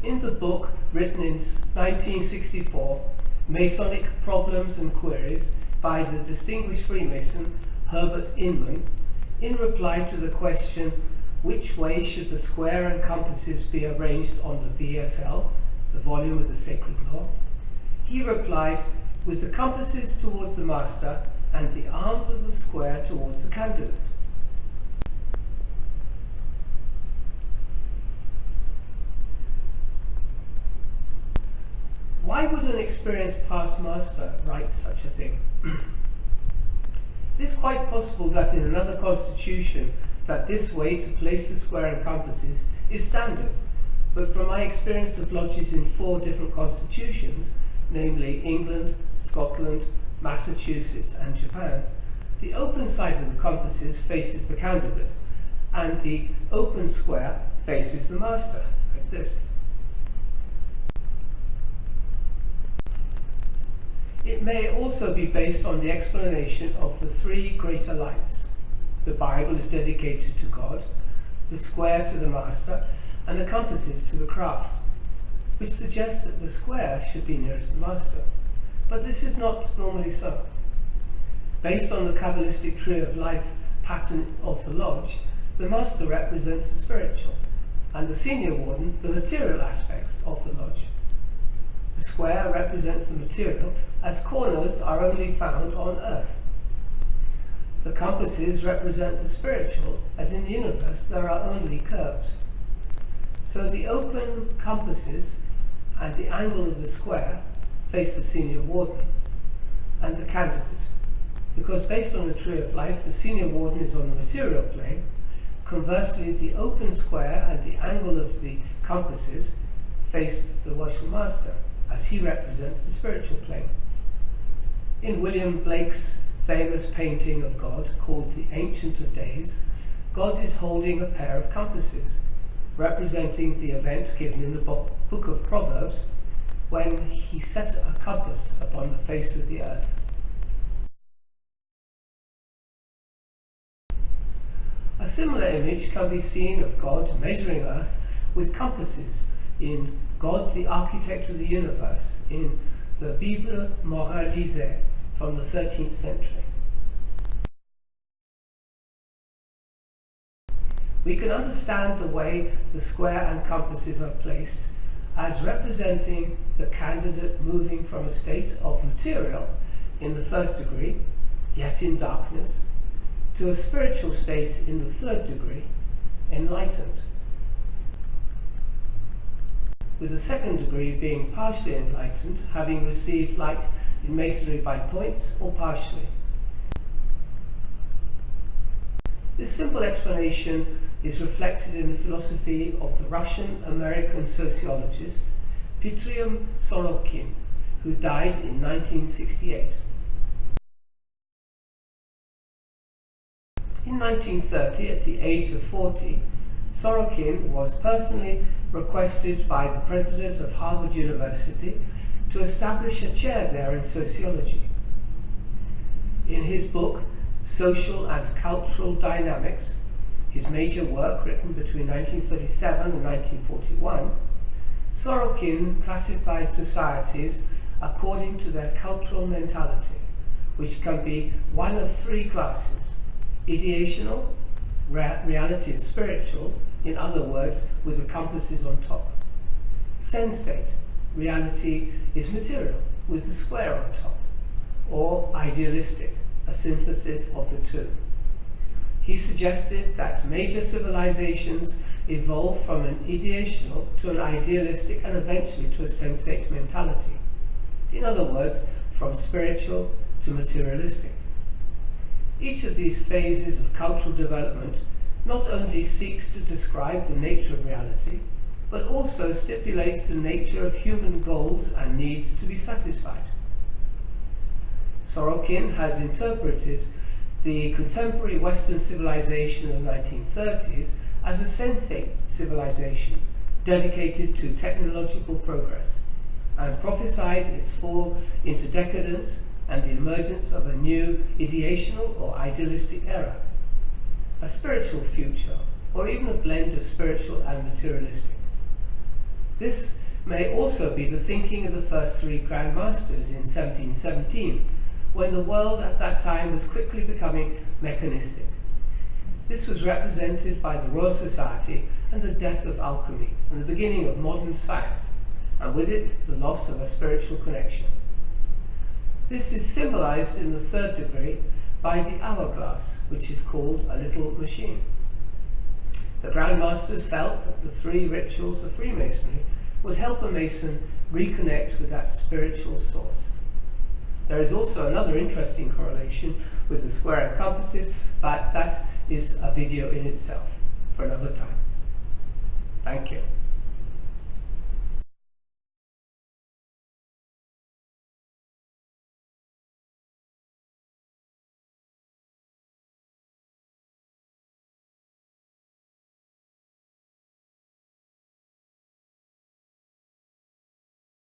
In the book written in 1964, Masonic Problems and Queries, by the distinguished Freemason Herbert Inman, in reply to the question, which way should the square and compasses be arranged on the VSL, the volume of the Sacred Law, he replied, with the compasses towards the master and the arms of the square towards the candidate. Why would an experienced past master write such a thing? It is quite possible that in another constitution that this way to place the square and compasses is standard, but from my experience of lodges in 4 different constitutions, namely England, Scotland, Massachusetts and Japan, the open side of the compasses faces the candidate and the open square faces the master, like this. It may also be based on the explanation of the 3 greater lights. The Bible is dedicated to God, the square to the master, and the compasses to the craft, which suggests that the square should be nearest the master. But this is not normally so. Based on the Kabbalistic tree of life pattern of the lodge, the master represents the spiritual, and the senior warden the material aspects of the lodge. The square represents the material, as corners are only found on earth. The compasses represent the spiritual, as in the universe there are only curves. So the open compasses and the angle of the square face the senior warden and the candidate, because based on the tree of life, the senior warden is on the material plane. Conversely, the open square and the angle of the compasses face the worship master, as he represents the spiritual plane. In William Blake's famous painting of God, called The Ancient of Days, God is holding a pair of compasses, representing the event given in the book of Proverbs, when he set a compass upon the face of the earth. A similar image can be seen of God measuring earth with compasses in God, the Architect of the Universe, in the Bible Moralisée from the 13th century. We can understand the way the square and compasses are placed as representing the candidate moving from a state of material in the 1st degree, yet in darkness, to a spiritual state in the 3rd degree, enlightened, with the 2nd degree being partially enlightened, having received light in masonry by points or partially. This simple explanation is reflected in the philosophy of the Russian-American sociologist Pitirim Sorokin, who died in 1968. In 1930, at the age of 40, Sorokin was personally requested by the president of Harvard University to establish a chair there in sociology. In his book, Social and Cultural Dynamics, his major work written between 1937 and 1941, Sorokin classified societies according to their cultural mentality, which can be one of 3 classes: ideational, reality is spiritual, in other words, with the compasses on top; sensate, reality is material, with the square on top; or idealistic, a synthesis of the 2. He suggested that major civilizations evolve from an ideational to an idealistic and eventually to a sensate mentality. In other words, from spiritual to materialistic. Each of these phases of cultural development not only seeks to describe the nature of reality, but also stipulates the nature of human goals and needs to be satisfied. Sorokin has interpreted the contemporary Western civilization of the 1930s as a sensate civilization dedicated to technological progress, and prophesied its fall into decadence and the emergence of a new ideational or idealistic era, a spiritual future, or even a blend of spiritual and materialistic. This may also be the thinking of the first three Grand Masters in 1717, when the world at that time was quickly becoming mechanistic. This was represented by the Royal Society and the death of alchemy and the beginning of modern science, and with it the loss of a spiritual connection. This is symbolized in the third degree by the hourglass, which is called a little machine. The Grand Masters felt that the three rituals of Freemasonry would help a Mason reconnect with that spiritual source. There is also another interesting correlation with the square and compasses, but that is a video in itself for another time. Thank you.